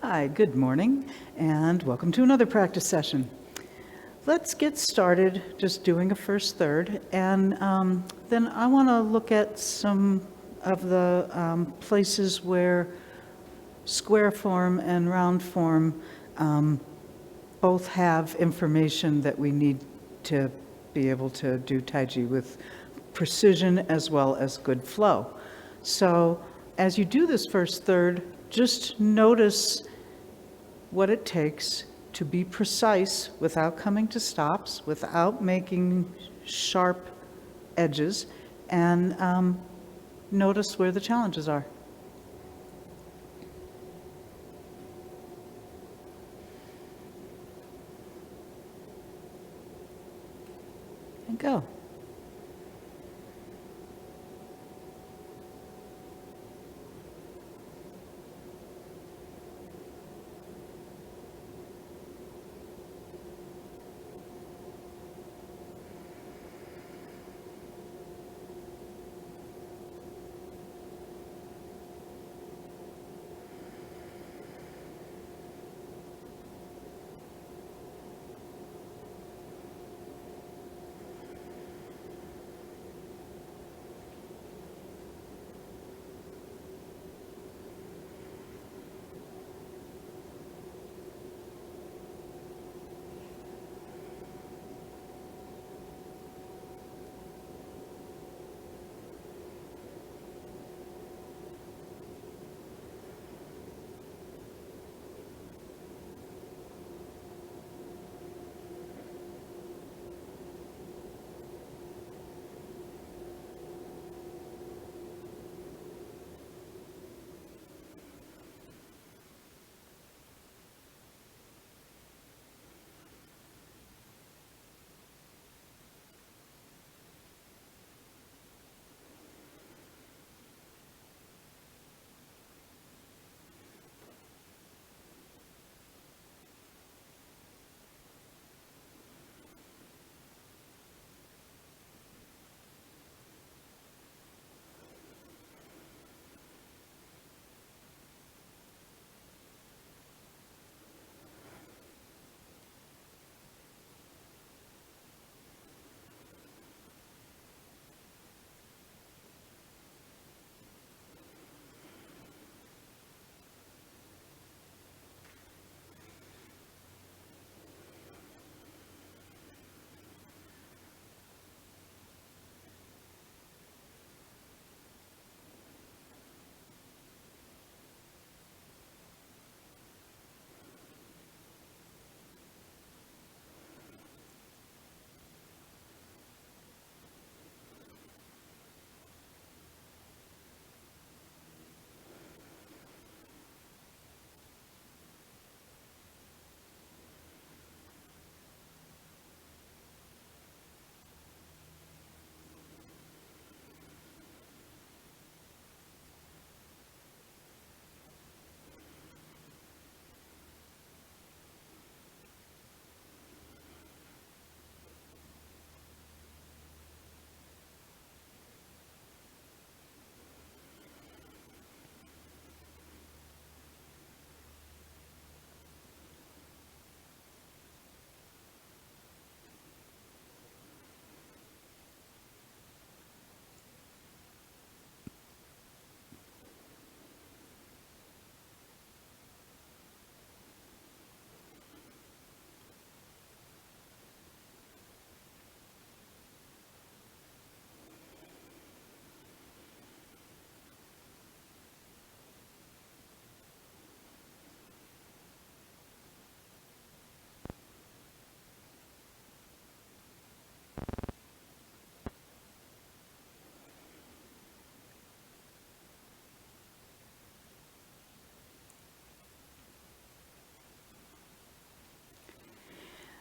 Hi, good morning, and welcome to another practice session. Let's get started just doing a first third, and then I want to look at some of the places where square form and round form both have information that we need to be able to do Taiji with precision as well as good flow. So as you do this first third, just notice what it takes to be precise without coming to stops, without making sharp edges, and notice where the challenges are. And go.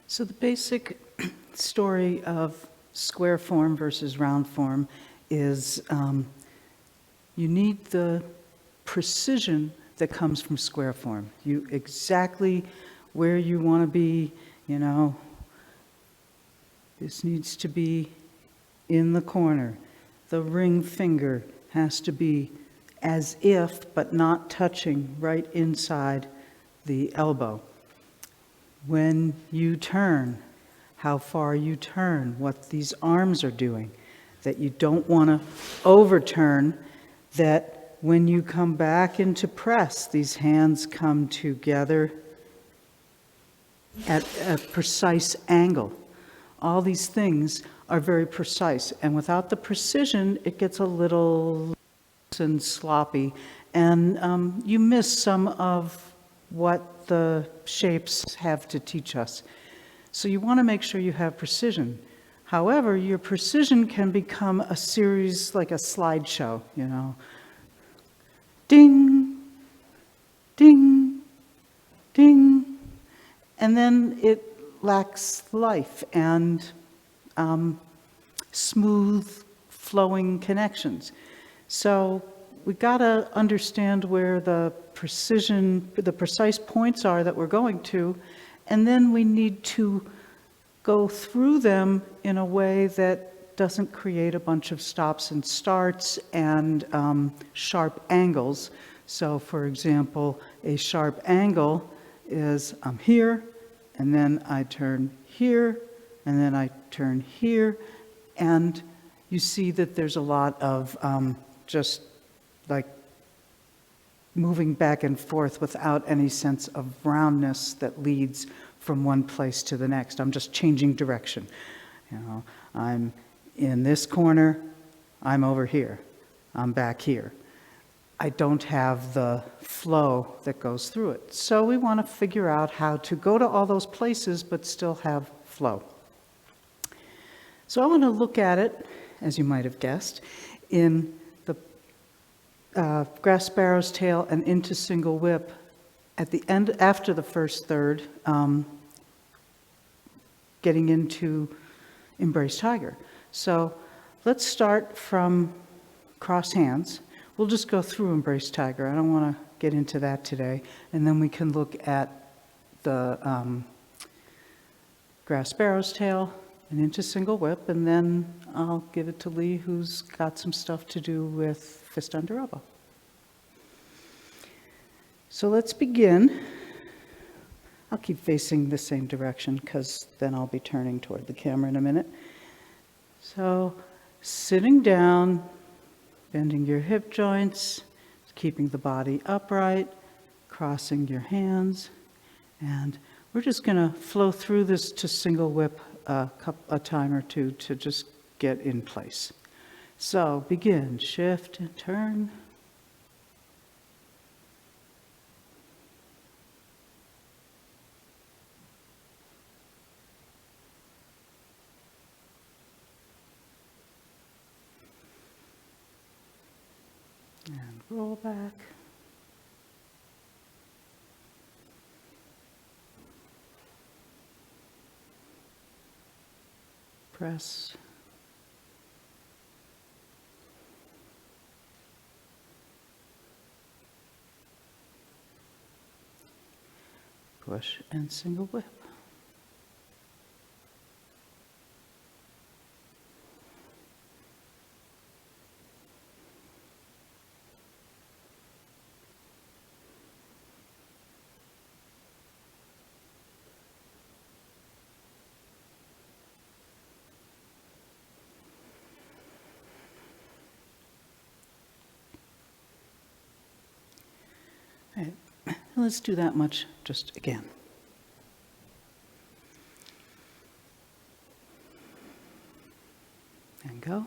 So the basic story of square form versus round form is you need the precision that comes from square form. You exactly where you want to be, this needs to be in the corner. The ring finger has to be as if, but not touching right inside the elbow. When you turn, how far you turn, what these arms are doing, that you don't want to overturn, that when you come back into press, these hands come together at a precise angle. All these things are very precise, and without the precision, it gets a little loose and sloppy, and you miss some of what the shapes have to teach us. So you want to make sure you have precision. However, your precision can become a series, like a slideshow, you know. Ding, ding, ding. And then it lacks life and smooth, flowing connections. So we got to understand where the precise points are that we're going to, and then we need to go through them in a way that doesn't create a bunch of stops and starts and sharp angles. So, for example, a sharp angle is I'm here, and then I turn here, and then I turn here, and you see that there's a lot of just like moving back and forth without any sense of roundness that leads from one place to the next. I'm just changing direction. You know, I'm in this corner, I'm over here, I'm back here. I don't have the flow that goes through it. So we want to figure out how to go to all those places but still have flow. So I want to look at it, as you might have guessed, in the grass sparrow's tail and into single whip at the end, after the first third, getting into embrace tiger. So let's start from cross hands. We'll just go through embrace tiger. I don't want to get into that today. And then we can look at the grass sparrow's tail and into single whip, and then I'll give it to Lee, who's got some stuff to do with fist under elbow. So let's begin. I'll keep facing the same direction because then I'll be turning toward the camera in a minute. So sitting down, bending your hip joints, keeping the body upright, crossing your hands, and we're just going to flow through this to single whip a time or two to just get in place. So begin, shift and turn. And roll back. Press. Push and single whip. All right, let's do that much just again. And go.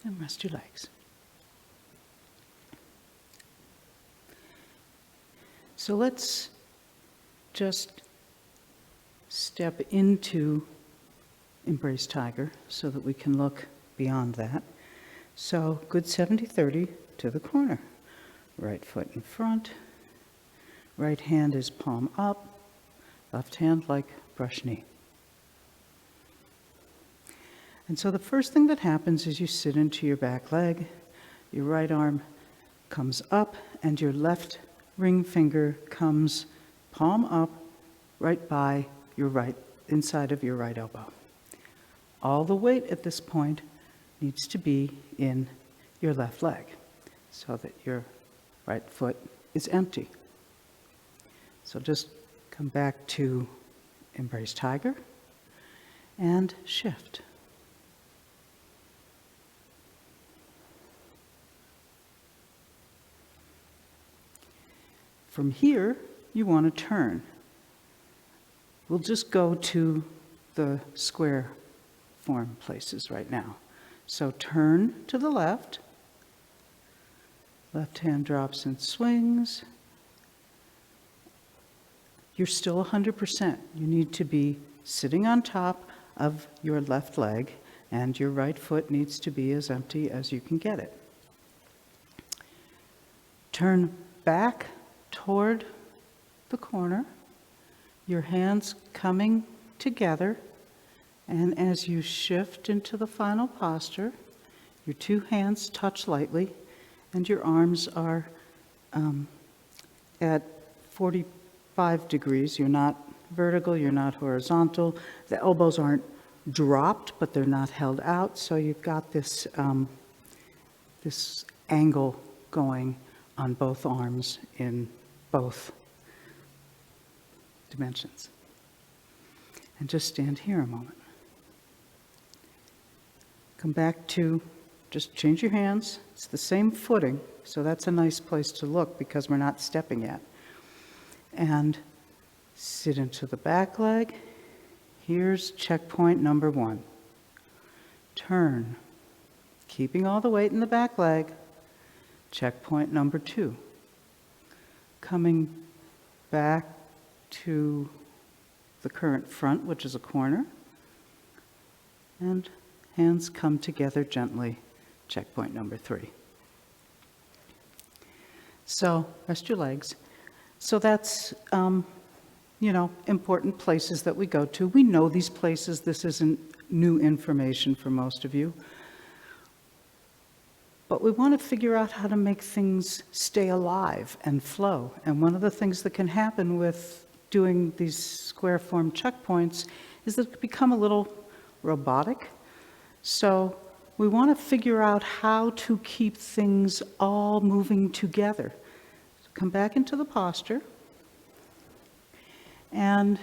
And rest your legs. So let's just step into Embrace Tiger so that we can look beyond that. So good 70-30 to the corner. Right foot in front. Right hand is palm up. Left hand like brush knee. And so the first thing that happens is you sit into your back leg. Your right arm comes up and your left ring finger comes palm up right by your right, inside of your right elbow. All the weight at this point needs to be in your left leg so that your right foot is empty. So just come back to Embrace Tiger and shift. From here, you want to turn. We'll just go to the square form places right now. So turn to the left. Left hand drops and swings. You're still 100%. You need to be sitting on top of your left leg, and your right foot needs to be as empty as you can get it. Turn back toward the corner, your hands coming together, and as you shift into the final posture, your two hands touch lightly, and your arms are at 45 degrees. You're not vertical, you're not horizontal. The elbows aren't dropped, but they're not held out, so you've got this, this angle going on both arms in both dimensions. And just stand here a moment. Come back to, just change your hands. It's the same footing, so that's a nice place to look because we're not stepping yet. And sit into the back leg. Here's checkpoint number 1. Turn, keeping all the weight in the back leg. Checkpoint number 2. Coming back to the current front, which is a corner, and hands come together gently. Checkpoint number 3. So rest your legs. So that's, important places that we go to. We know these places. This isn't new information for most of you. But we want to figure out how to make things stay alive and flow. And one of the things that can happen with doing these square form checkpoints is that it can become a little robotic. So we want to figure out how to keep things all moving together. So come back into the posture. And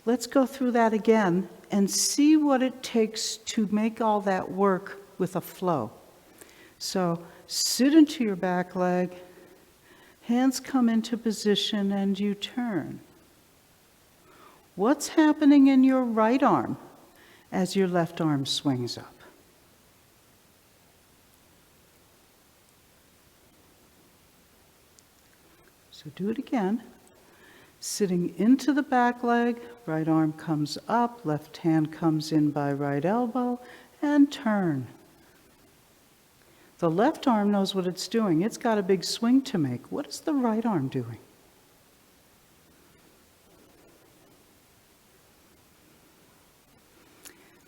let's go through that again and see what it takes to make all that work with a flow. So sit into your back leg, hands come into position, and you turn. What's happening in your right arm as your left arm swings up? So do it again. Sitting into the back leg, right arm comes up, left hand comes in by right elbow, and turn. The left arm knows what it's doing. It's got a big swing to make. What is the right arm doing?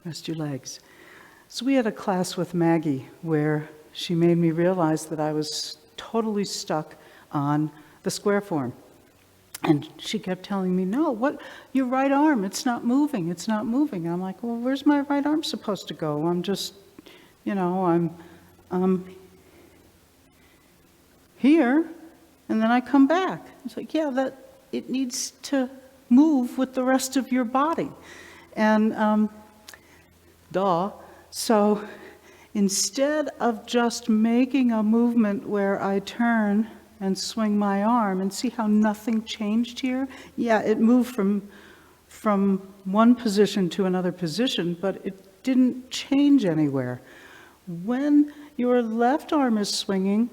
Rest your legs. So we had a class with Maggie where she made me realize that I was totally stuck on the square form. And she kept telling me, no, what, your right arm, it's not moving, it's not moving. I'm like, well, where's my right arm supposed to go? I'm just, I'm here, and then I come back. It's like, yeah, that it needs to move with the rest of your body. And so instead of just making a movement where I turn and swing my arm and see how nothing changed here, yeah, it moved from one position to another position, but it didn't change anywhere. When your left arm is swinging,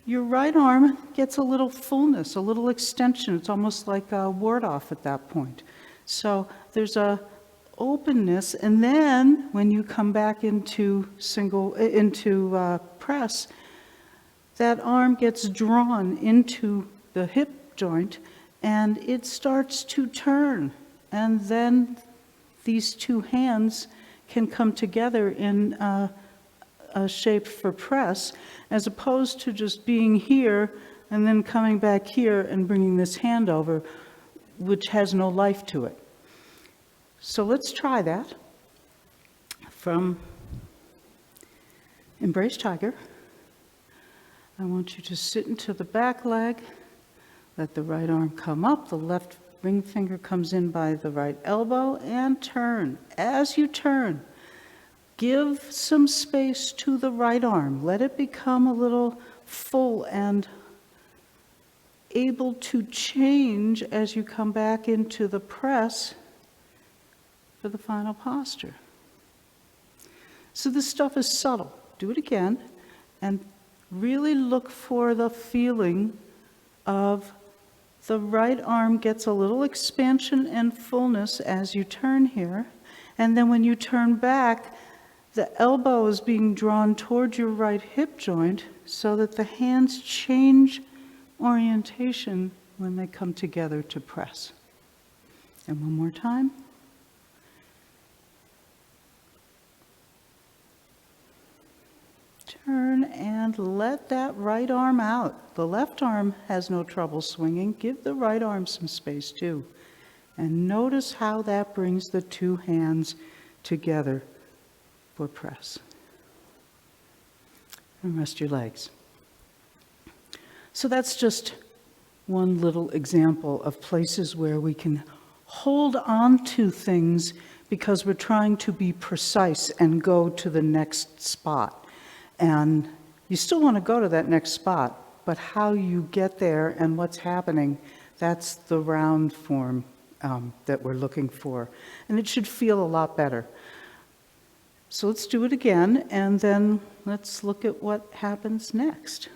your right arm gets a little fullness, a little extension. It's almost like a ward off at that point. So there's a openness, and then when you come back into press, that arm gets drawn into the hip joint, and it starts to turn, and then these two hands can come together in a shape for press, as opposed to just being here and then coming back here and bringing this hand over, which has no life to it. So let's try that. From Embrace Tiger, I want you to sit into the back leg, let the right arm come up, the left ring finger comes in by the right elbow, and turn. As you turn, give some space to the right arm. Let it become a little full and able to change as you come back into the press for the final posture. So this stuff is subtle. Do it again and really look for the feeling of the right arm gets a little expansion and fullness as you turn here. And then when you turn back, the elbow is being drawn toward your right hip joint so that the hands change orientation when they come together to press. And one more time. Turn and let that right arm out. The left arm has no trouble swinging. Give the right arm some space too. And notice how that brings the two hands together for press. And rest your legs. So that's just one little example of places where we can hold on to things because we're trying to be precise and go to the next spot. And you still want to go to that next spot, but how you get there and what's happening, that's the round form that we're looking for. And it should feel a lot better. So let's do it again, and then let's look at what happens next.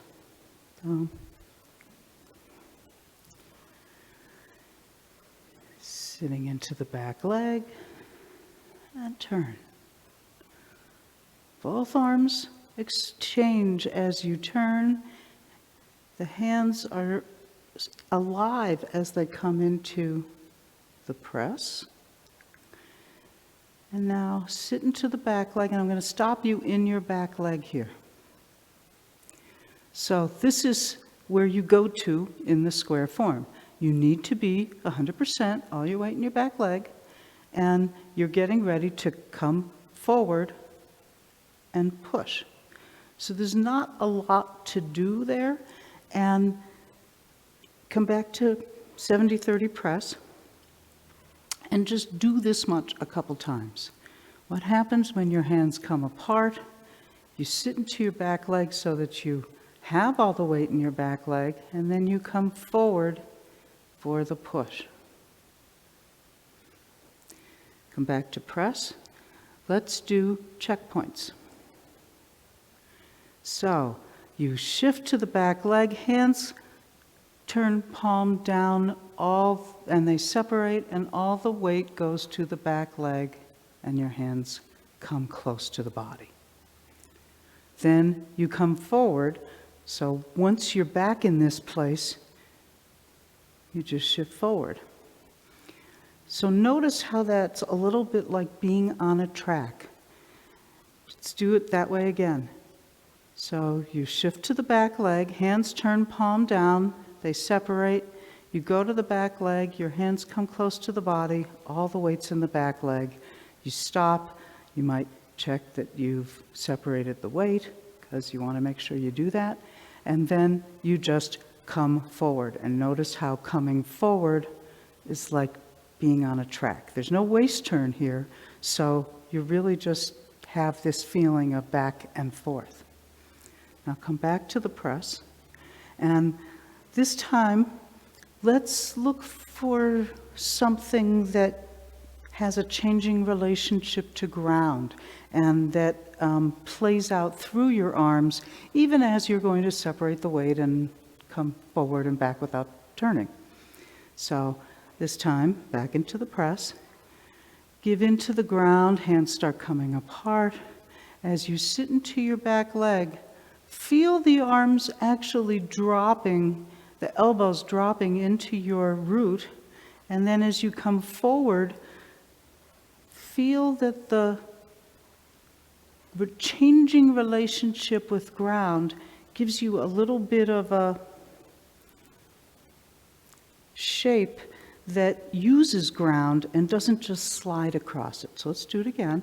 Sitting into the back leg, and turn. Both arms exchange as you turn. The hands are alive as they come into the press. And now sit into the back leg, and I'm going to stop you in your back leg here. So this is where you go to in the square form. You need to be 100%, all your weight in your back leg, and you're getting ready to come forward and push. So there's not a lot to do there, and come back to 70-30 press, and just do this much a couple times. What happens when your hands come apart? You sit into your back leg so that you have all the weight in your back leg, and then you come forward for the push. Come back to press. Let's do checkpoints. So you shift to the back leg, hands turn palm down, and they separate, and all the weight goes to the back leg, and your hands come close to the body. Then you come forward, so once you're back in this place, you just shift forward. So notice how that's a little bit like being on a track. Let's do it that way again. So you shift to the back leg, hands turn palm down, they separate, you go to the back leg, your hands come close to the body, all the weight's in the back leg. You stop, you might check that you've separated the weight, because you want to make sure you do that, and then you just come forward. And notice how coming forward is like being on a track. There's no waist turn here, so you really just have this feeling of back and forth. Now come back to the press, and this time let's look for something that has a changing relationship to ground, and that plays out through your arms, even as you're going to separate the weight and come forward and back without turning. So this time, back into the press. Give into the ground, hands start coming apart. As you sit into your back leg, feel the arms actually dropping, the elbows dropping into your root, and then as you come forward, feel that the changing relationship with ground gives you a little bit of a shape that uses ground and doesn't just slide across it. So let's do it again.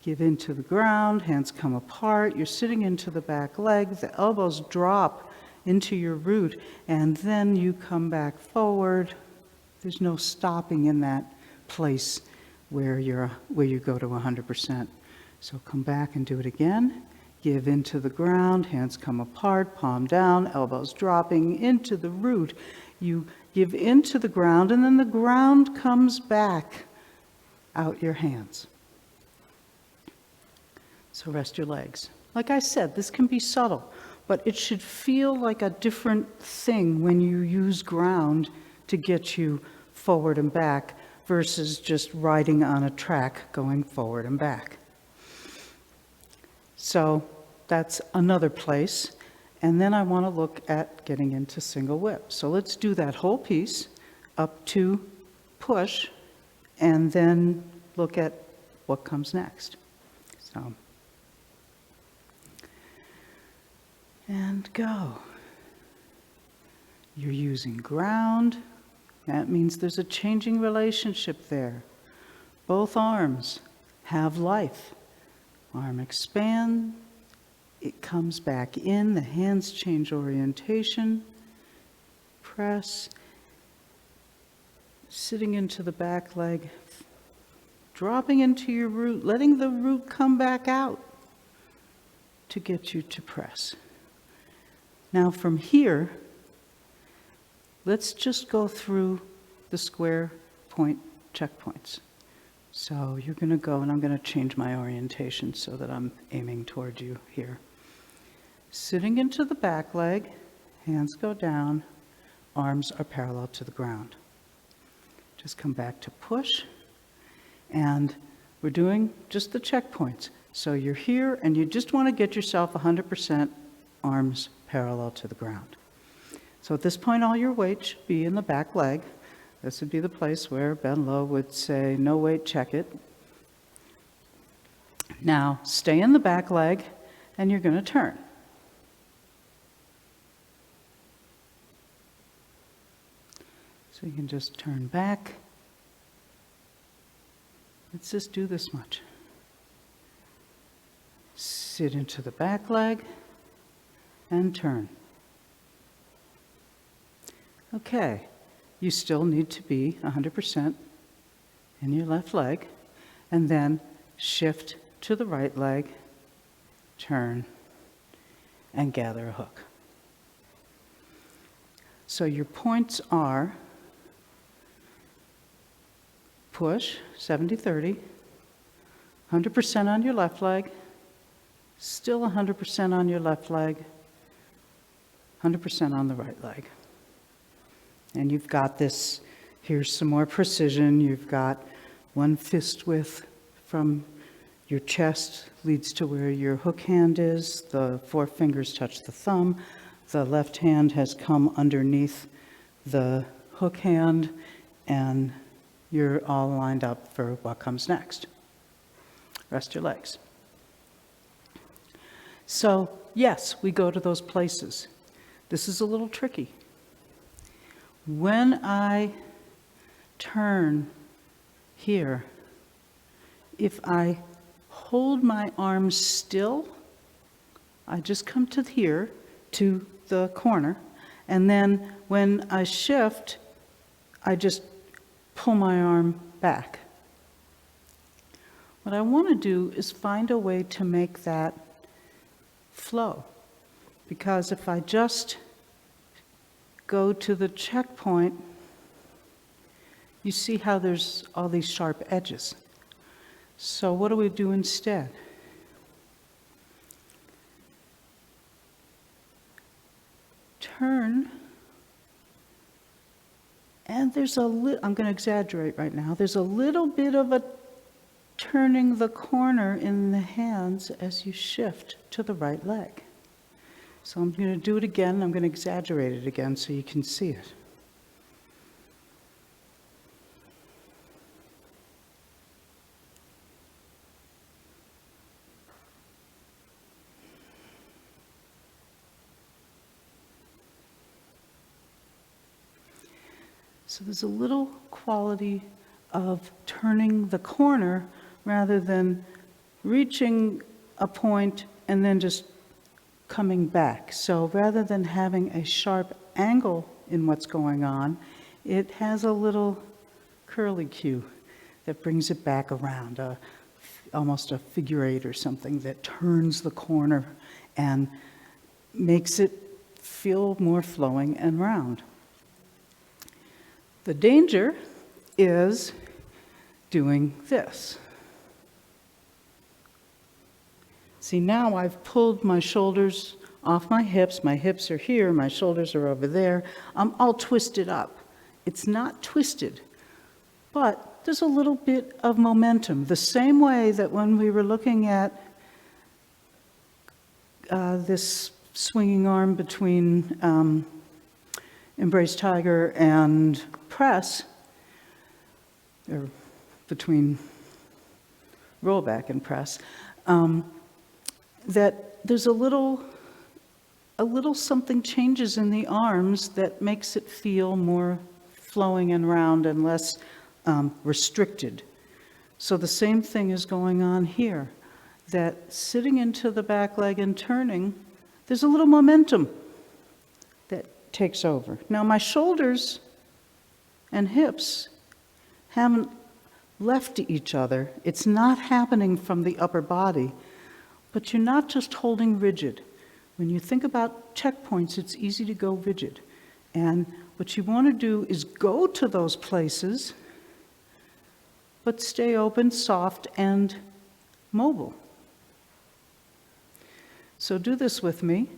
Give into the ground, hands come apart, you're sitting into the back leg, the elbows drop into your root, and then you come back forward. There's no stopping in that place where you go to 100%. So come back and do it again. Give into the ground, hands come apart, palm down, elbows dropping into the root. You give into the ground, and then the ground comes back out your hands. So rest your legs. Like I said, this can be subtle, but it should feel like a different thing when you use ground to get you forward and back versus just riding on a track going forward and back. So that's another place. And then I want to look at getting into single whip. So let's do that whole piece up to push, and then look at what comes next. So, and go. You're using ground. That means there's a changing relationship there. Both arms have life. Arm expands. It comes back in, the hands change orientation, press, sitting into the back leg, dropping into your root, letting the root come back out to get you to press. Now from here, let's just go through the square point checkpoints. So you're going to go, and I'm going to change my orientation so that I'm aiming toward you here. Sitting into the back leg, hands go down, arms are parallel to the ground. Just come back to push, and we're doing just the checkpoints. So you're here, and you just want to get yourself 100% arms parallel to the ground. So at this point, all your weight should be in the back leg. This would be the place where Ben Lowe would say, no weight, check it. Now, stay in the back leg, and you're going to turn. So you can just turn back. Let's just do this much. Sit into the back leg and turn. Okay, you still need to be 100% in your left leg, and then shift to the right leg, turn, and gather a hook. So your points are push, 70-30, 100% on your left leg, still 100% on your left leg, 100% on the right leg. And you've got this, here's some more precision. You've got one fist width from your chest leads to where your hook hand is. The four fingers touch the thumb. The left hand has come underneath the hook hand, and you're all lined up for what comes next. Rest your legs. So, yes, we go to those places. This is a little tricky. When I turn here, if I hold my arms still, I just come to here, to the corner, and then when I shift, I just pull my arm back. What I want to do is find a way to make that flow, because if I just go to the checkpoint, you see how there's all these sharp edges. So what do we do instead? Turn, and there's I'm going to exaggerate right now, there's a little bit of a turning the corner in the hands as you shift to the right leg. So I'm going to do it again, I'm going to exaggerate it again so you can see it. So there's a little quality of turning the corner rather than reaching a point and then just coming back. So rather than having a sharp angle in what's going on, it has a little curly cue that brings it back around, almost a figure eight or something that turns the corner and makes it feel more flowing and round. The danger is doing this. See, now I've pulled my shoulders off my hips are here, my shoulders are over there. I'm all twisted up. It's not twisted, but there's a little bit of momentum. The same way that when we were looking at this swinging arm between Embrace Tiger and press, or between rollback and press, that there's a little something changes in the arms that makes it feel more flowing and round and less restricted. So the same thing is going on here, that sitting into the back leg and turning, there's a little momentum that takes over. Now my shoulders and hips haven't left each other. It's not happening from the upper body, but you're not just holding rigid. When you think about checkpoints, it's easy to go rigid. And what you want to do is go to those places, but stay open, soft, and mobile. So do this with me.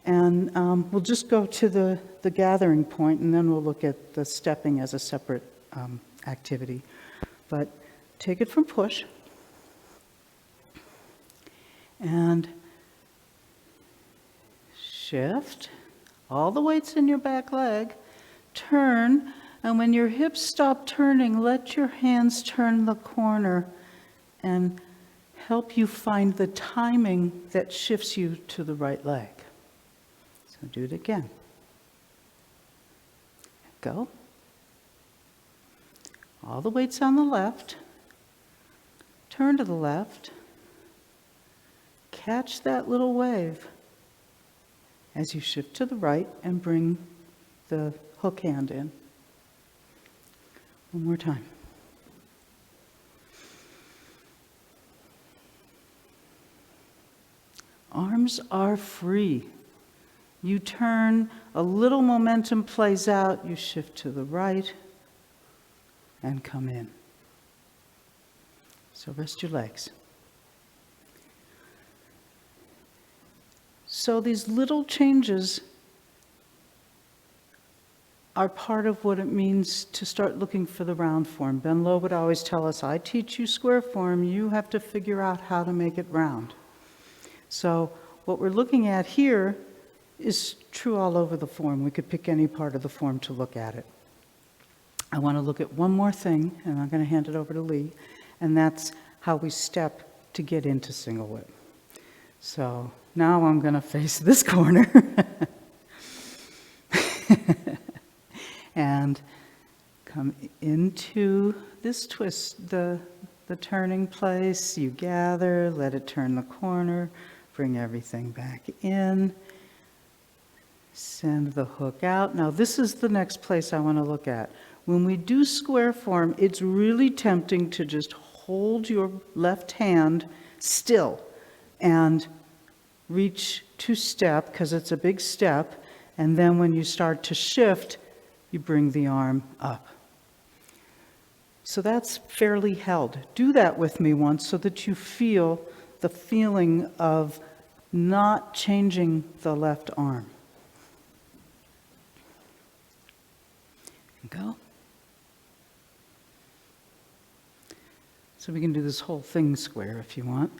And we'll just go to the gathering point, and then we'll look at the stepping as a separate activity. But take it from push. And shift. All the weight's in your back leg. Turn. And when your hips stop turning, let your hands turn the corner and help you find the timing that shifts you to the right leg. So do it again. Go. All the weight's on the left. Turn to the left. Catch that little wave as you shift to the right and bring the hook hand in. One more time. Arms are free. You turn, a little momentum plays out, you shift to the right and come in. So rest your legs. So these little changes are part of what it means to start looking for the round form. Ben Lowe would always tell us, I teach you square form, you have to figure out how to make it round. So what we're looking at here is true all over the form. We could pick any part of the form to look at it. I want to look at one more thing, and I'm going to hand it over to Lee, and that's how we step to get into single whip. So now I'm going to face this corner and come into this twist, the turning place. You gather, let it turn the corner, bring everything back in, send the hook out. Now this is the next place I want to look at. When we do square form, it's really tempting to just hold your left hand still and reach to step, because it's a big step, and then when you start to shift, you bring the arm up. So that's fairly held. Do that with me once so that you feel the feeling of not changing the left arm. Go. So we can do this whole thing square if you want.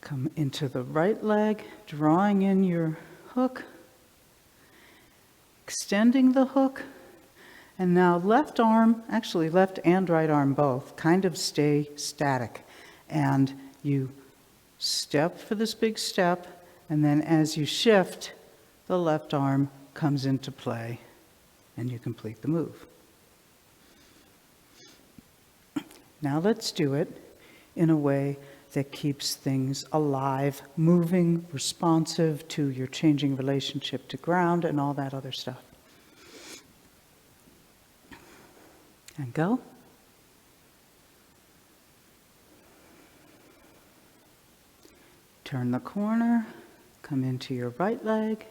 Come into the right leg, drawing in your hook, extending the hook, and now left arm, actually left and right arm both, kind of stay static. And you step for this big step, and then as you shift, the left arm comes into play, and you complete the move. Now let's do it in a way that keeps things alive, moving, responsive to your changing relationship to ground and all that other stuff. And go. Turn the corner, come into your right leg,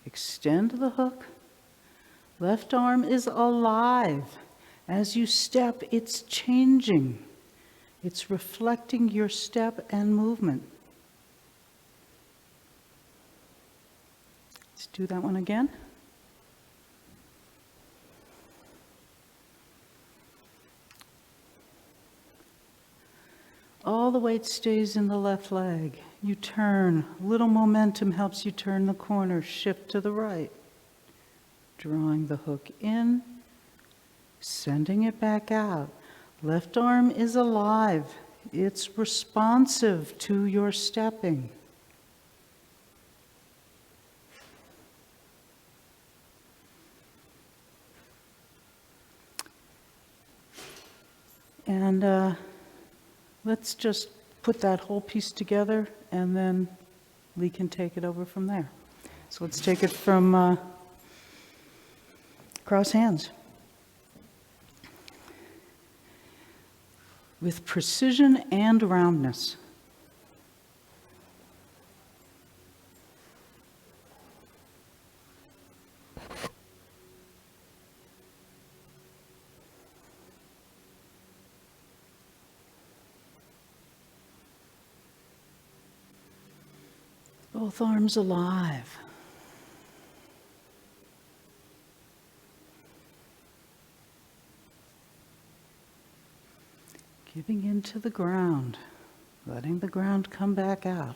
extend the hook. Left arm is alive. As you step, it's changing. It's reflecting your step and movement. Let's do that one again. All the weight stays in the left leg. You turn. Little momentum helps you turn the corner. Shift to the right. Drawing the hook in, sending it back out. Left arm is alive. It's responsive to your stepping. And let's just put that whole piece together, and then Lee can take it over from there. So let's take it from cross hands. With precision and roundness. Both arms alive. Giving into the ground, letting the ground come back out.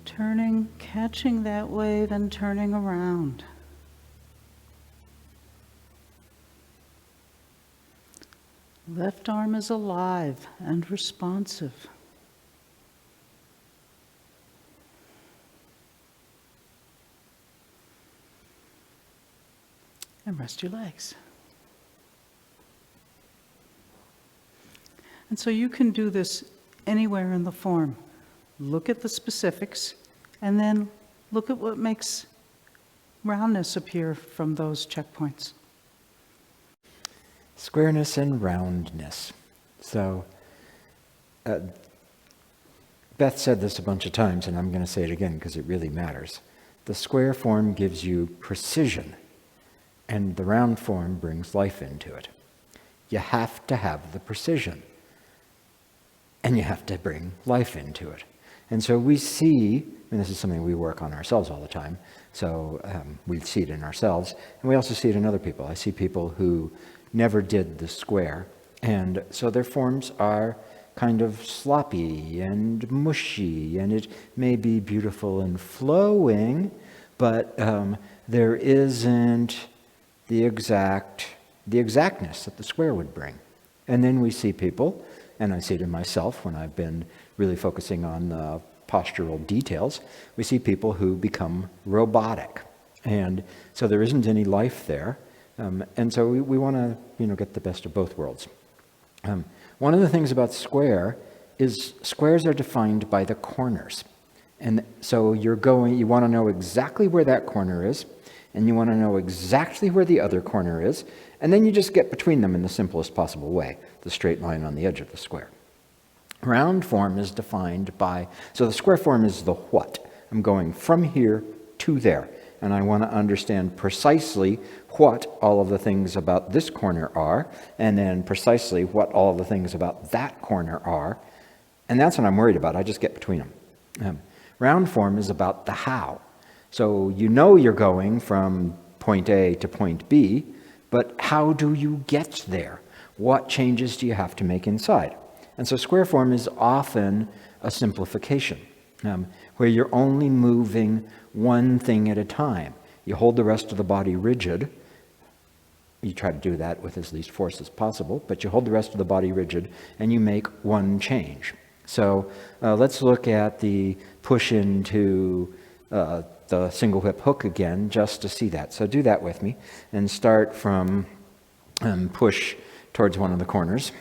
Turning, catching that wave and turning around. Left arm is alive and responsive. And rest your legs. And so you can do this anywhere in the form. Look at the specifics, and then look at what makes roundness appear from those checkpoints. Squareness and roundness. So, Beth said this a bunch of times, and I'm going to say it again because it really matters. The square form gives you precision, and the round form brings life into it. You have to have the precision, and you have to bring life into it. And so we see, and this is something we work on ourselves all the time, so we see it in ourselves, and we also see it in other people. I see people who never did the square, and so their forms are kind of sloppy and mushy, and it may be beautiful and flowing, but there isn't the exactness that the square would bring. And then we see people, and I see it in myself when I've been really focusing on the postural details, we see people who become robotic. And so there isn't any life there. And so we want to, get the best of both worlds. One of the things about square is squares are defined by the corners. And so you want to know exactly where that corner is, and you want to know exactly where the other corner is, and then you just get between them in the simplest possible way, the straight line on the edge of the square. Round form is defined by, so the square form is the what. I'm going from here to there, and I want to understand precisely what all of the things about this corner are, and then precisely what all of the things about that corner are, and that's what I'm worried about. I just get between them. Round form is about the how. So you know you're going from point A to point B, but how do you get there? What changes do you have to make inside? And so square form is often a simplification, where you're only moving one thing at a time. You hold the rest of the body rigid. You try to do that with as least force as possible, but you hold the rest of the body rigid and you make one change. So let's look at the push into the single whip hook again, just to see that. So do that with me and start from push towards one of the corners.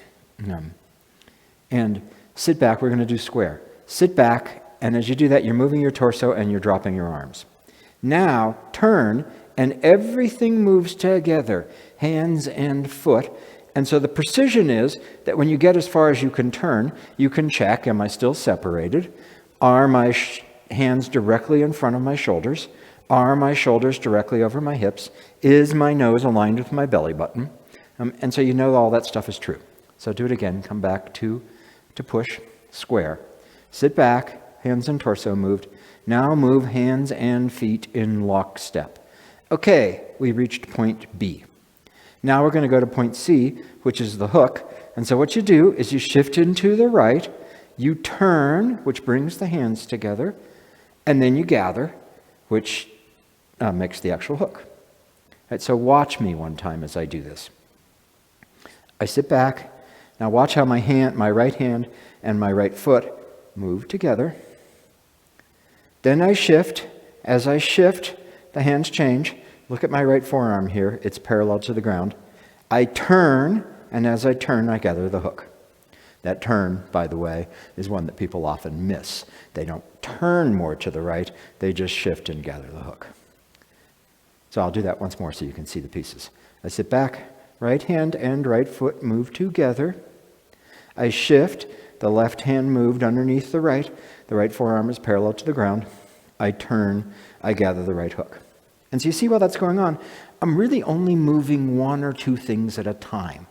And sit back. We're going to do square. Sit back, and as you do that, you're moving your torso and you're dropping your arms. Now turn, and everything moves together, hands and foot. And so the precision is that when you get as far as you can turn, you can check, am I still separated? Are my hands directly in front of my shoulders? Are my shoulders directly over my hips? Is my nose aligned with my belly button? And so you know all that stuff is true. So do it again. Come back to push, square. Sit back, hands and torso moved. Now move hands and feet in lockstep. Okay, we reached point B. Now we're going to go to point C, which is the hook. And so what you do is you shift into the right, you turn, which brings the hands together, and then you gather, which makes the actual hook. Right, so watch me one time as I do this. I sit back. Now watch how my right hand and my right foot move together. Then I shift. As I shift, the hands change. Look at my right forearm here. It's parallel to the ground. I turn, and as I turn, I gather the hook. That turn, by the way, is one that people often miss. They don't turn more to the right. They just shift and gather the hook. So I'll do that once more so you can see the pieces. I sit back. Right hand and right foot move together. I shift. The left hand moved underneath the right. The right forearm is parallel to the ground. I turn. I gather the right hook. And so you see while that's going on, I'm really only moving one or two things at a time.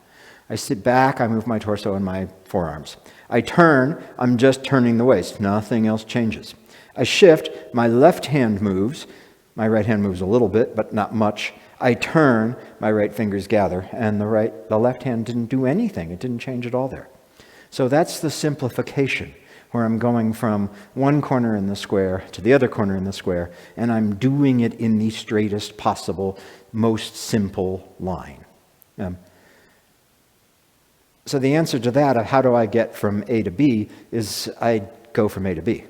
I sit back. I move my torso and my forearms. I turn. I'm just turning the waist. Nothing else changes. I shift. My left hand moves. My right hand moves a little bit, but not much. I turn, my right fingers gather, and the left hand didn't do anything. It didn't change at all there. So that's the simplification, where I'm going from one corner in the square to the other corner in the square, and I'm doing it in the straightest possible, most simple line. So the answer to that, of how do I get from A to B, is I go from A to B.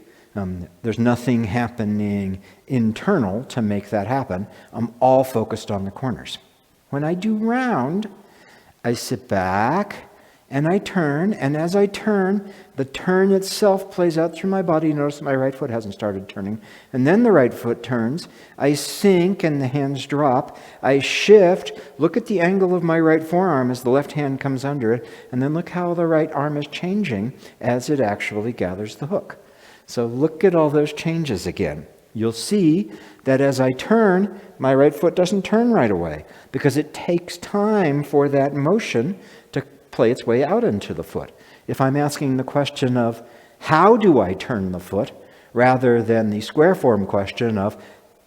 There's nothing happening internal to make that happen. I'm all focused on the corners. When I do round, I sit back and I turn, and as I turn, the turn itself plays out through my body. Notice that my right foot hasn't started turning. And then the right foot turns. I sink and the hands drop. I shift. Look at the angle of my right forearm as the left hand comes under it. And then look how the right arm is changing as it actually gathers the hook. So look at all those changes again. You'll see that as I turn, my right foot doesn't turn right away because it takes time for that motion to play its way out into the foot. If I'm asking the question of how do I turn the foot rather than the square form question of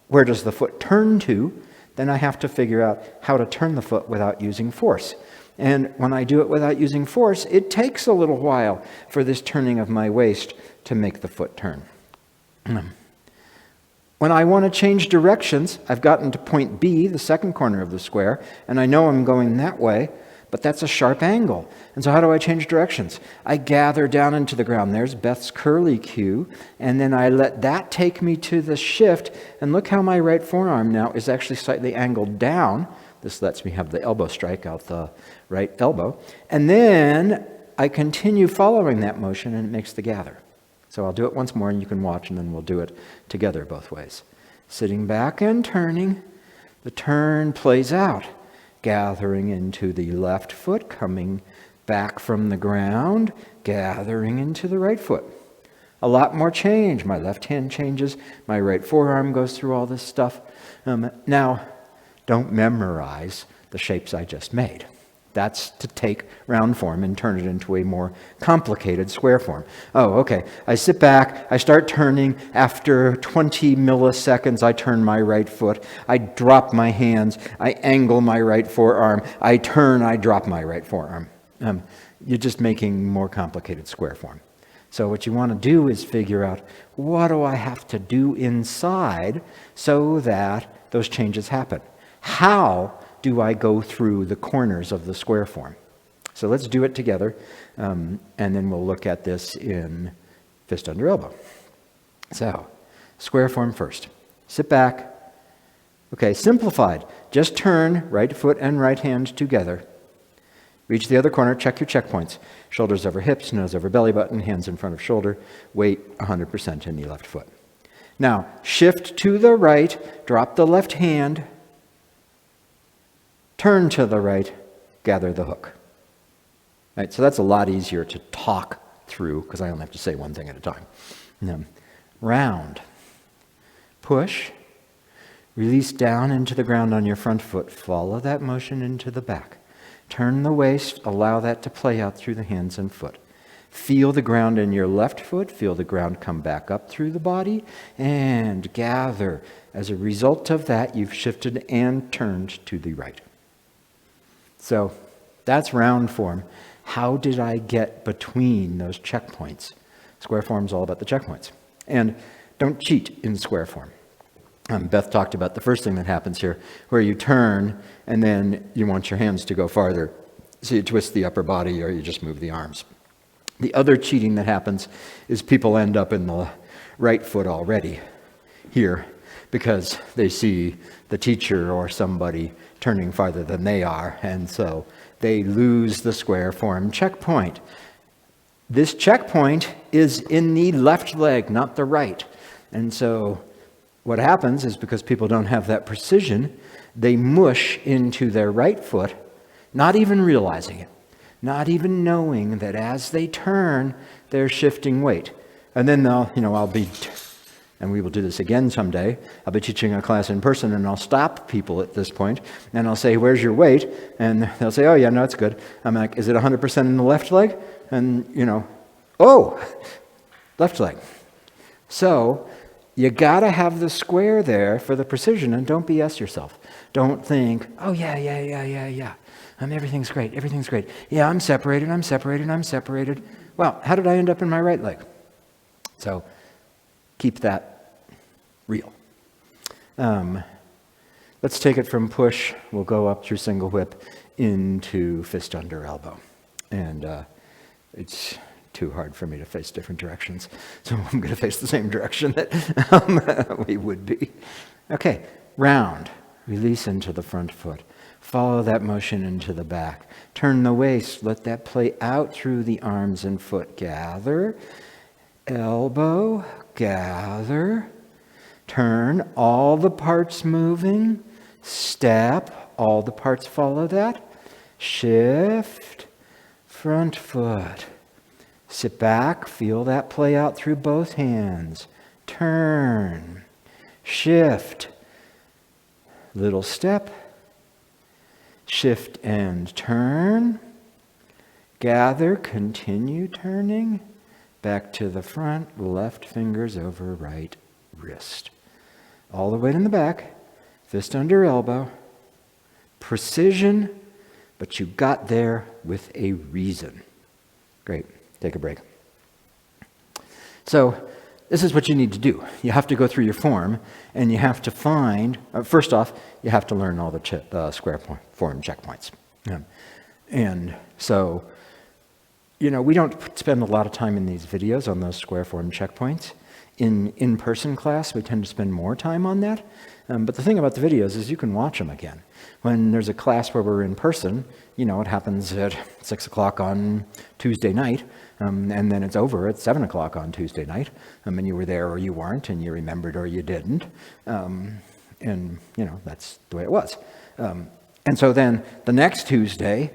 where does the foot turn to, then I have to figure out how to turn the foot without using force. And when I do it without using force, it takes a little while for this turning of my waist to make the foot turn. When I want to change directions, I've gotten to point B, the second corner of the square, and I know I'm going that way, but that's a sharp angle. And so how do I change directions? I gather down into the ground. There's Beth's curly cue, and then I let that take me to the shift, and look how my right forearm now is actually slightly angled down. This lets me have the elbow strike out the right elbow. And then I continue following that motion, and it makes the gather. So I'll do it once more, and you can watch, and then we'll do it together both ways. Sitting back and turning, the turn plays out, gathering into the left foot, coming back from the ground, gathering into the right foot. A lot more change. My left hand changes. My right forearm goes through all this stuff. Now, don't memorize the shapes I just made. That's to take round form and turn it into a more complicated square form. Oh, okay. I sit back. I start turning. After 20 milliseconds, I turn my right foot. I drop my hands. I angle my right forearm. I turn. I drop my right forearm. You're just making more complicated square form. So what you want to do is figure out, what do I have to do inside so that those changes happen? How do I go through the corners of the square form? So let's do it together, and then we'll look at this in fist under elbow. So, square form first. Sit back. Okay, simplified. Just turn right foot and right hand together. Reach the other corner, check your checkpoints. Shoulders over hips, nose over belly button, hands in front of shoulder, weight 100% in the left foot. Now, shift to the right, drop the left hand, turn to the right, gather the hook. Right, so that's a lot easier to talk through because I only have to say one thing at a time. Round. Push. Release down into the ground on your front foot. Follow that motion into the back. Turn the waist. Allow that to play out through the hands and foot. Feel the ground in your left foot. Feel the ground come back up through the body. And gather. As a result of that, you've shifted and turned to the right. So that's round form. How did I get between those checkpoints? Square form's all about the checkpoints. And don't cheat in square form. Beth talked about the first thing that happens here, where you turn and then you want your hands to go farther. So you twist the upper body or you just move the arms. The other cheating that happens is people end up in the right foot already here because they see the teacher or somebody turning farther than they are, and so they lose the square form checkpoint. This checkpoint is in the left leg, not the right. And so what happens is because people don't have that precision, they mush into their right foot, not even realizing it, not even knowing that as they turn, they're shifting weight. And then I'll be, and we will do this again someday, I'll be teaching a class in person and I'll stop people at this point and I'll say, where's your weight? And they'll say, oh yeah, no, it's good. I'm like, is it 100% in the left leg? And left leg. So you gotta have the square there for the precision, and don't BS yourself. Don't think, oh yeah. Everything's great. Yeah, I'm separated. Well, how did I end up in my right leg? So keep that real. Let's take it from push. We'll go up through single whip into fist under elbow. And it's too hard for me to face different directions. So I'm going to face the same direction that we would be. Okay, round. Release into the front foot. Follow that motion into the back. Turn the waist. Let that play out through the arms and foot. Gather. Elbow. Gather. Turn. All the parts moving. Step. All the parts follow that. Shift. Front foot. Sit back. Feel that play out through both hands. Turn. Shift. Little step. Shift and turn. Gather, continue turning. Back to the front, left fingers over right wrist. All the way in the back, fist under elbow. Precision, but you got there with a reason. Great, take a break. So, this is what you need to do. You have to go through your form, and you have to find, first off, you have to learn all the square form checkpoints. And so, we don't spend a lot of time in these videos on those square form checkpoints. In in-person class, we tend to spend more time on that. But the thing about the videos is you can watch them again. When there's a class where we're in person, it happens at 6 o'clock on Tuesday night, and then it's over at 7 o'clock on Tuesday night, and you were there or you weren't, and you remembered or you didn't, and that's the way it was. And so then the next Tuesday,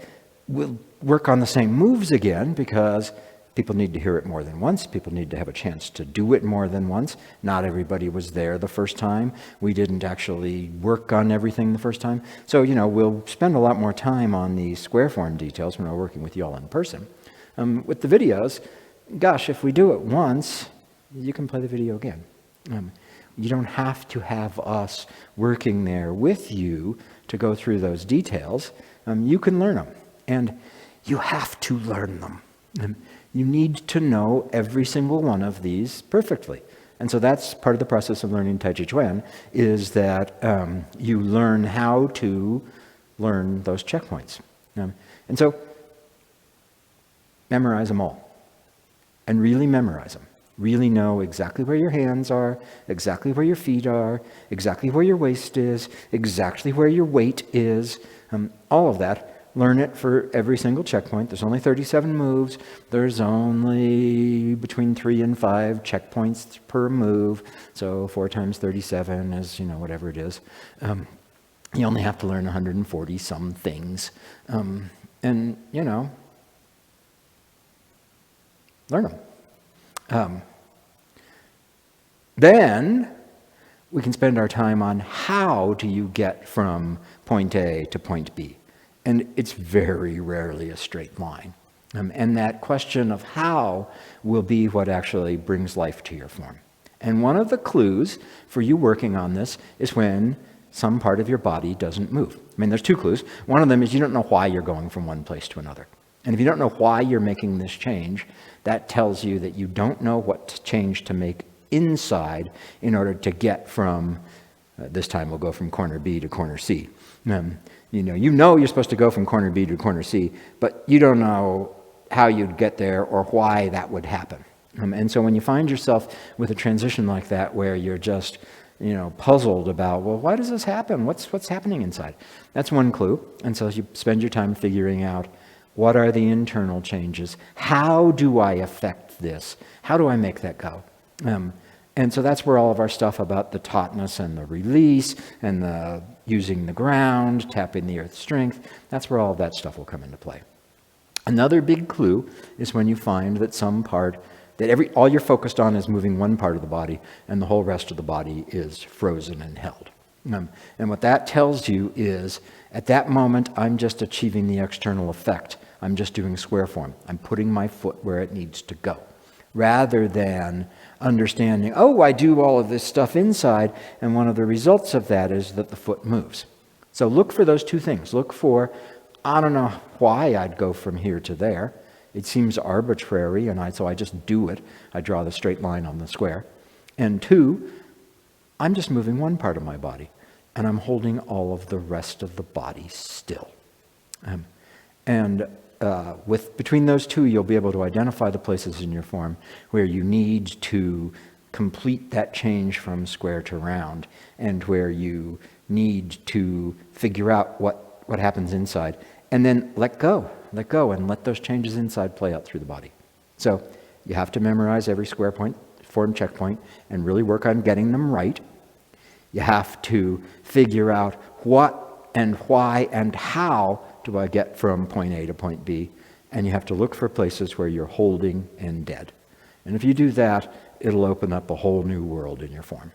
we'll work on the same moves again because people need to hear it more than once. People need to have a chance to do it more than once. Not everybody was there the first time. We didn't actually work on everything the first time. So, we'll spend a lot more time on the square form details when we're working with you all in person. With the videos, gosh, if we do it once, you can play the video again. You don't have to have us working there with you to go through those details. You can learn them, and you have to learn them. You need to know every single one of these perfectly. And so that's part of the process of learning Tai Chi Chuan, is that you learn how to learn those checkpoints. And so memorize them all, and really memorize them. Really know exactly where your hands are, exactly where your feet are, exactly where your waist is, exactly where your weight is, all of that. Learn it for every single checkpoint. There's only 37 moves. There's only between 3 and 5 checkpoints per move. So 4 times 37 is, whatever it is. You only have to learn 140 some things. And, learn them. Then we can spend our time on how do you get from point A to point B. And it's very rarely a straight line. And that question of how will be what actually brings life to your form. And one of the clues for you working on this is when some part of your body doesn't move. There's 2 clues. One of them is you don't know why you're going from one place to another. And if you don't know why you're making this change, that tells you that you don't know what change to make inside in order to get from, this time we'll go from corner B to corner C. You know you're supposed to go from corner B to corner C, but you don't know how you'd get there or why that would happen. And so when you find yourself with a transition like that where you're just, puzzled about, well, why does this happen? What's happening inside? That's one clue. And so you spend your time figuring out, what are the internal changes? How do I affect this? How do I make that go? And so that's where all of our stuff about the tautness and the release and the using the ground, tapping the earth's strength, that's where all of that stuff will come into play. Another big clue is when you find that some part, that all you're focused on is moving one part of the body and the whole rest of the body is frozen and held. And what that tells you is, at that moment, I'm just achieving the external effect. I'm just doing square form. I'm putting my foot where it needs to go. Rather than understanding, I do all of this stuff inside, and one of the results of that is that the foot moves. So look for those 2 things. Look for, I don't know why I'd go from here to there. It seems arbitrary, and so I just do it. I draw the straight line on the square. And 2, I'm just moving one part of my body, and I'm holding all of the rest of the body still. Between those 2, you'll be able to identify the places in your form where you need to complete that change from square to round, and where you need to figure out what happens inside, and then let go, and let those changes inside play out through the body. So you have to memorize every square point, form checkpoint, and really work on getting them right. You have to figure out what and why and how do I get from point A to point B, and you have to look for places where you're holding and dead. And if you do that, it'll open up a whole new world in your form.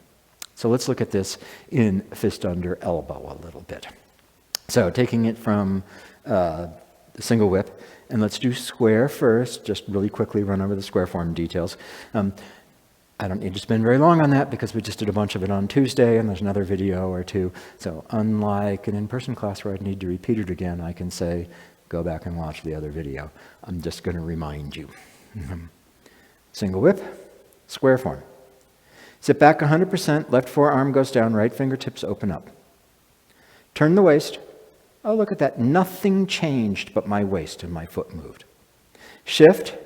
So let's look at this in fist under elbow a little bit. So taking it from the single whip, and let's do square first, just really quickly run over the square form details. I don't need to spend very long on that because we just did a bunch of it on Tuesday, and there's another video or 2. So unlike an in-person class where I'd need to repeat it again, I can say, go back and watch the other video. I'm just going to remind you. Single whip, square form. Sit back 100%, left forearm goes down, right fingertips open up. Turn the waist. Oh, look at that. Nothing changed but my waist and my foot moved. Shift.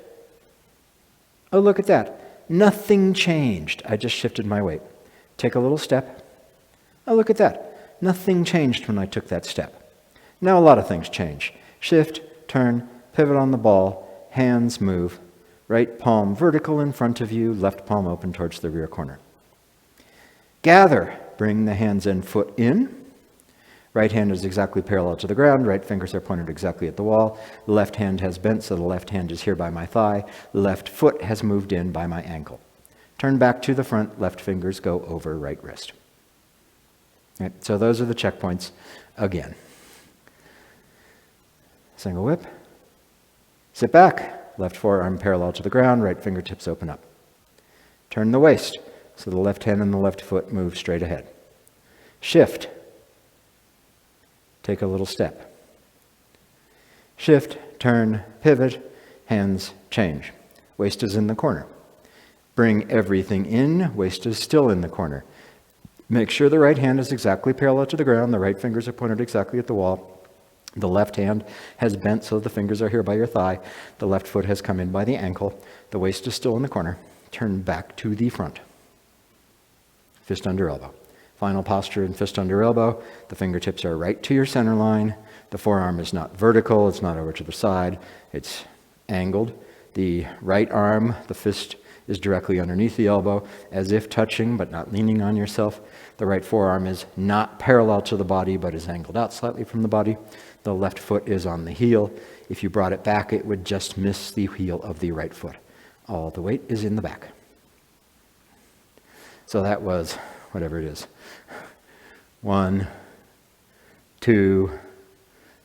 Oh, look at that. Nothing changed. I just shifted my weight. Take a little step. Oh, look at that. Nothing changed when I took that step. Now a lot of things change. Shift, turn, pivot on the ball, hands move. Right palm vertical in front of you, left palm open towards the rear corner. Gather. Bring the hands and foot in. Right hand is exactly parallel to the ground. Right fingers are pointed exactly at the wall. The left hand has bent, so the left hand is here by my thigh. The left foot has moved in by my ankle. Turn back to the front. Left fingers go over right wrist. Right, so those are the checkpoints again. Single whip. Sit back. Left forearm parallel to the ground. Right fingertips open up. Turn the waist, so the left hand and the left foot move straight ahead. Shift. Take a little step. Shift, turn, pivot, hands change. Waist is in the corner. Bring everything in, waist is still in the corner. Make sure the right hand is exactly parallel to the ground, the right fingers are pointed exactly at the wall. The left hand has bent so the fingers are here by your thigh. The left foot has come in by the ankle. The waist is still in the corner. Turn back to the front. Fist under elbow. Final posture in fist under elbow. The fingertips are right to your center line. The forearm is not vertical. It's not over to the side. It's angled. The right arm, the fist is directly underneath the elbow, as if touching but not leaning on yourself. The right forearm is not parallel to the body but is angled out slightly from the body. The left foot is on the heel. If you brought it back, it would just miss the heel of the right foot. All the weight is in the back. So that was whatever it is. 1, 2,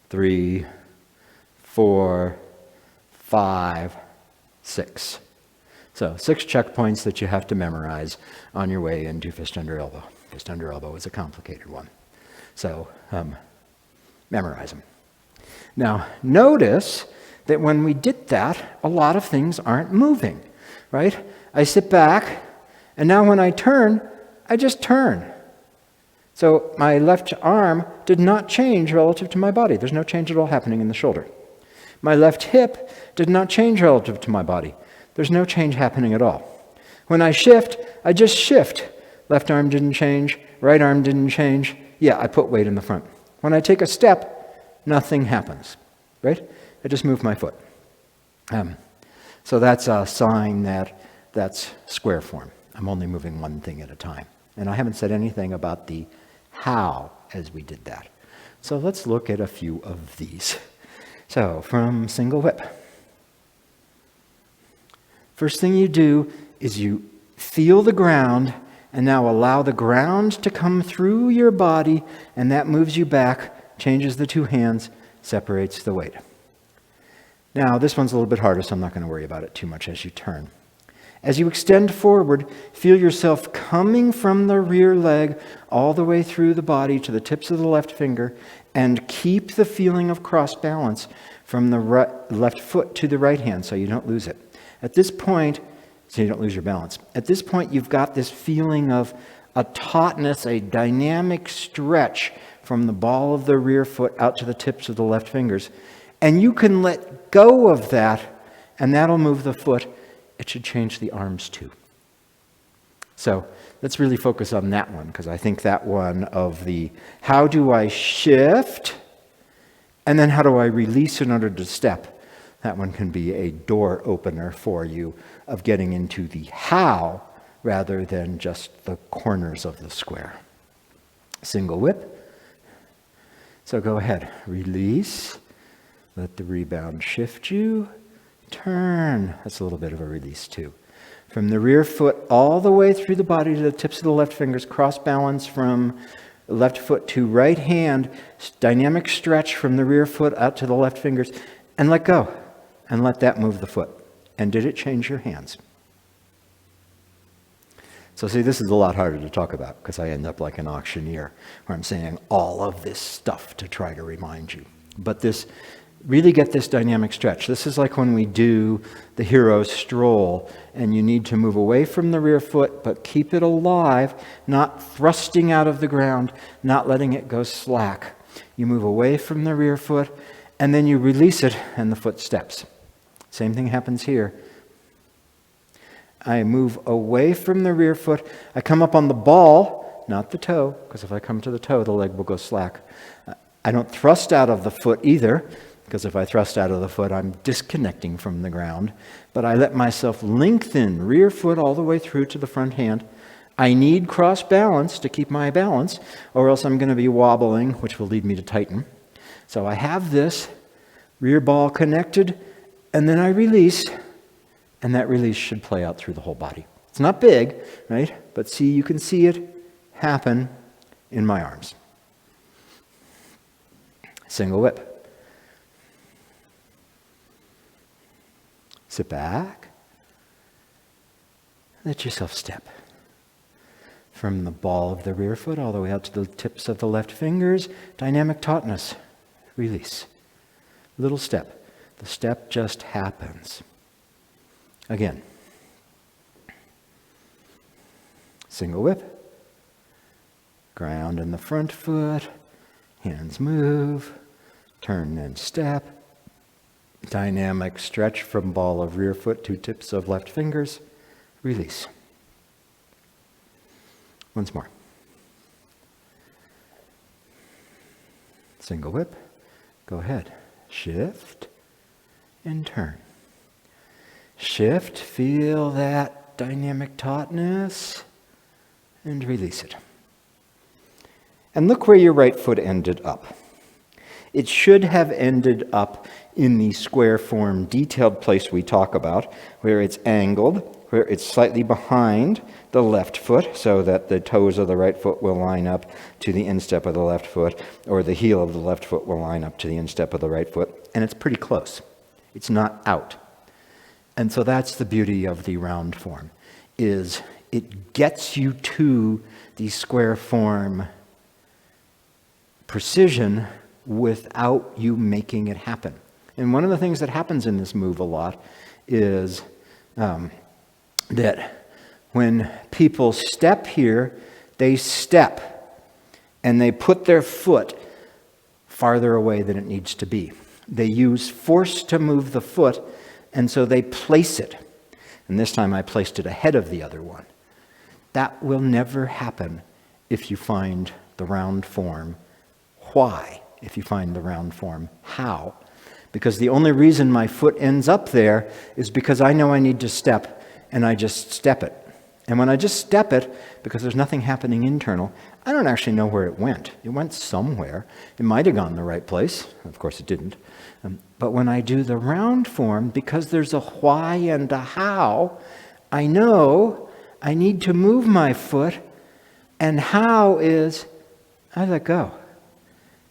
3, 4, 5, 6. So 6 checkpoints that you have to memorize on your way into fist under elbow. Fist under elbow is a complicated one. So memorize them. Now notice that when we did that, a lot of things aren't moving, right? I sit back, and now when I turn, I just turn. So my left arm did not change relative to my body. There's no change at all happening in the shoulder. My left hip did not change relative to my body. There's no change happening at all. When I shift, I just shift. Left arm didn't change, right arm didn't change. Yeah, I put weight in the front. When I take a step, nothing happens, right? I just move my foot. So that's a sign that that's square form. I'm only moving one thing at a time. And I haven't said anything about the how as we did that. So let's look at a few of these. So from single whip. First thing you do is you feel the ground and now allow the ground to come through your body, and that moves you back, changes the two hands, separates the weight. Now this one's a little bit harder, so I'm not going to worry about it too much as you turn. As you extend forward, feel yourself coming from the rear leg all the way through the body to the tips of the left finger, and keep the feeling of cross balance from the left foot to the right hand so you don't lose it. At this point, so you don't lose your balance. At this point, you've got this feeling of a tautness, a dynamic stretch from the ball of the rear foot out to the tips of the left fingers. And you can let go of that, and that'll move the foot. It should change the arms too. So let's really focus on that one, because I think that one of the how do I shift, and then how do I release in order to step, that one can be a door opener for you of getting into the how rather than just the corners of the square. Single whip. So go ahead, release, let the rebound shift you, turn. That's a little bit of a release too. From the rear foot all the way through the body to the tips of the left fingers, cross balance from left foot to right hand, dynamic stretch from the rear foot out to the left fingers, and let go. And let that move the foot. And did it change your hands? So see, this is a lot harder to talk about because I end up like an auctioneer where I'm saying all of this stuff to try to remind you. But this, really get this dynamic stretch. This is like when we do the hero stroll and you need to move away from the rear foot but keep it alive, not thrusting out of the ground, not letting it go slack. You move away from the rear foot and then you release it and the foot steps. Same thing happens here. I move away from the rear foot. I come up on the ball, not the toe, because if I come to the toe, the leg will go slack. I don't thrust out of the foot either, because if I thrust out of the foot, I'm disconnecting from the ground. But I let myself lengthen rear foot all the way through to the front hand. I need cross balance to keep my balance, or else I'm going to be wobbling, which will lead me to tighten. So I have this rear ball connected, and then I release, and that release should play out through the whole body. It's not big, right? But see, you can see it happen in my arms. Single whip. Sit back. Let yourself step. From the ball of the rear foot all the way out to the tips of the left fingers, dynamic tautness. Release. Little step. The step just happens. Again. Single whip. Ground in the front foot. Hands move. Turn and step. Dynamic stretch from ball of rear foot to tips of left fingers. Release. Once more. Single whip. Go ahead. Shift and turn. Shift. Feel that dynamic tautness and release it. And look where your right foot ended up. It should have ended up in the square form detailed place we talk about, where it's angled, where it's slightly behind the left foot so that the toes of the right foot will line up to the instep of the left foot, or the heel of the left foot will line up to the instep of the right foot, and it's pretty close. It's not out. And so that's the beauty of the round form, is it gets you to the square form precision without you making it happen. And one of the things that happens in this move a lot is that when people step here, they step and they put their foot farther away than it needs to be. They use force to move the foot, and so they place it. And this time I placed it ahead of the other one. That will never happen if you find the round form. Why? If you find the round form. How? Because the only reason my foot ends up there is because I know I need to step, and I just step it. And when I just step it, because there's nothing happening internal, I don't actually know where it went. It went somewhere. It might have gone the right place. Of course it didn't. But when I do the round form, because there's a why and a how, I know I need to move my foot, and how is I let go.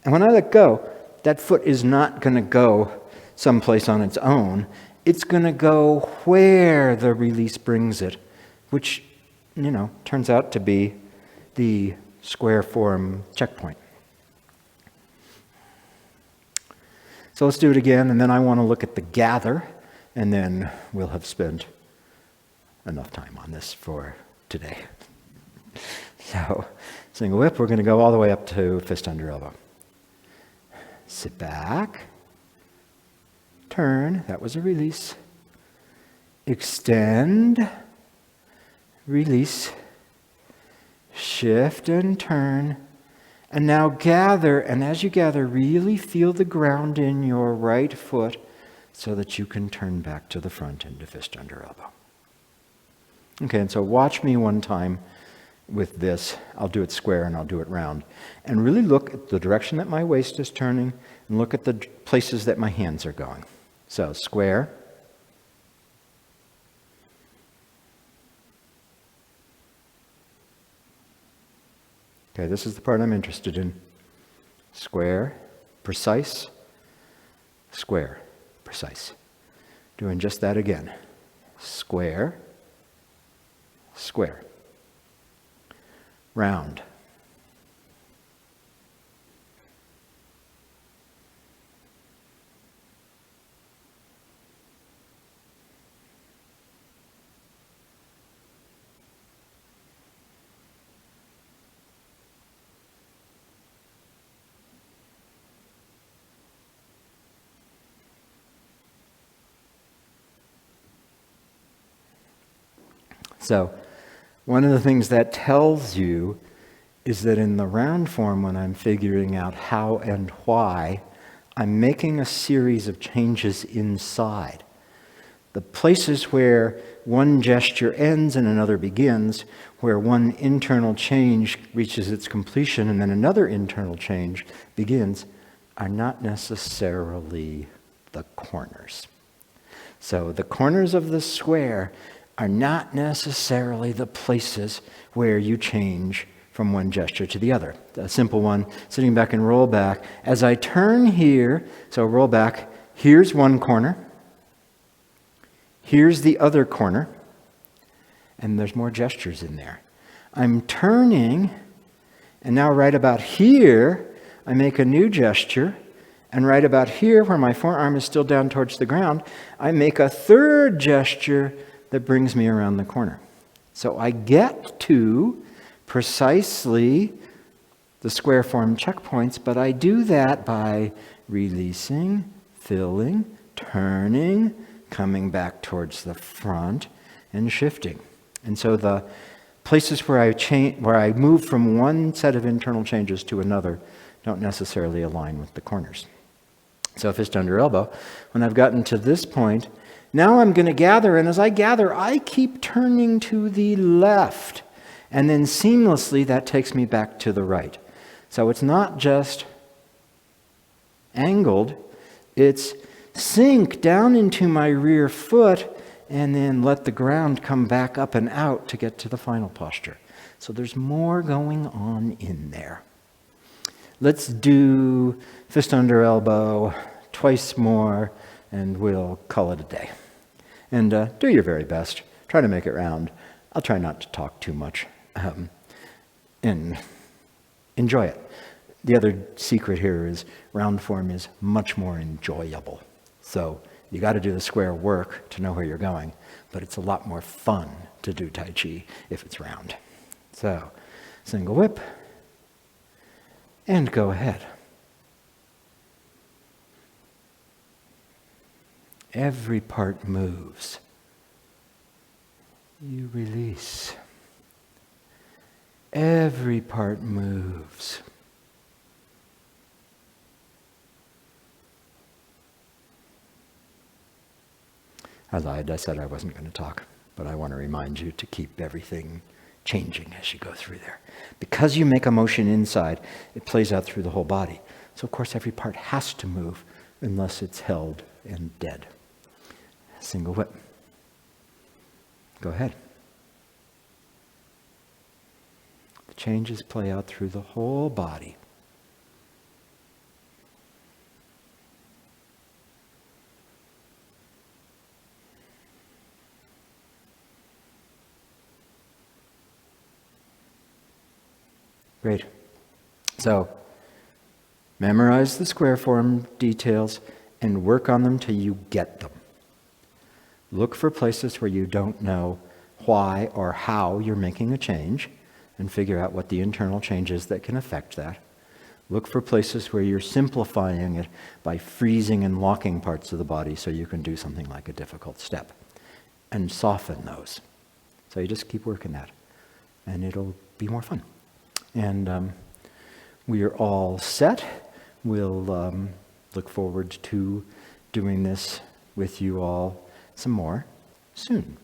And when I let go, that foot is not going to go someplace on its own. It's going to go where the release brings it, which, turns out to be the square form checkpoint. So let's do it again, and then I want to look at the gather, and then we'll have spent enough time on this for today. So, single whip, we're going to go all the way up to fist under elbow. Sit back, turn, that was a release, extend, release, shift and turn, and now gather, and as you gather, really feel the ground in your right foot so that you can turn back to the front into fist under elbow. Okay, and so watch me one time with this. I'll do it square and I'll do it round. And really look at the direction that my waist is turning and look at the places that my hands are going. So square. Okay, this is the part I'm interested in. Square, precise, square, precise. Doing just that again. Square, square. Round. So, one of the things that tells you is that in the round form, when I'm figuring out how and why, I'm making a series of changes inside. The places where one gesture ends and another begins, where one internal change reaches its completion and then another internal change begins, are not necessarily the corners. So the corners of the square are not necessarily the places where you change from one gesture to the other. A simple one, sitting back and roll back. As I turn here, so roll back, here's one corner, here's the other corner, and there's more gestures in there. I'm turning, and now right about here, I make a new gesture, and right about here, where my forearm is still down towards the ground, I make a third gesture that brings me around the corner. So I get to precisely the square form checkpoints, but I do that by releasing, filling, turning, coming back towards the front, and shifting. And so the places where I move from one set of internal changes to another don't necessarily align with the corners. So fist under elbow. When I've gotten to this point, now I'm going to gather, and as I gather, I keep turning to the left. And then seamlessly, that takes me back to the right. So it's not just angled, it's sink down into my rear foot and then let the ground come back up and out to get to the final posture. So there's more going on in there. Let's do fist under elbow twice more, and we'll call it a day. And do your very best. Try to make it round. I'll try not to talk too much. And enjoy it. The other secret here is round form is much more enjoyable. So you got to do the square work to know where you're going, but it's a lot more fun to do Tai Chi if it's round. So single whip, and go ahead. Every part moves. You release. Every part moves. I lied. I said I wasn't going to talk, but I want to remind you to keep everything changing as you go through there. Because you make a motion inside, it plays out through the whole body. So, of course, every part has to move unless it's held and dead. Single whip. Go ahead. The changes play out through the whole body. Great. So, memorize the square form details and work on them till you get them. Look for places where you don't know why or how you're making a change and figure out what the internal change is that can affect that. Look for places where you're simplifying it by freezing and locking parts of the body so you can do something like a difficult step. And soften those. So you just keep working that. And it'll be more fun. And we are all set. We'll look forward to doing this with you all some more soon.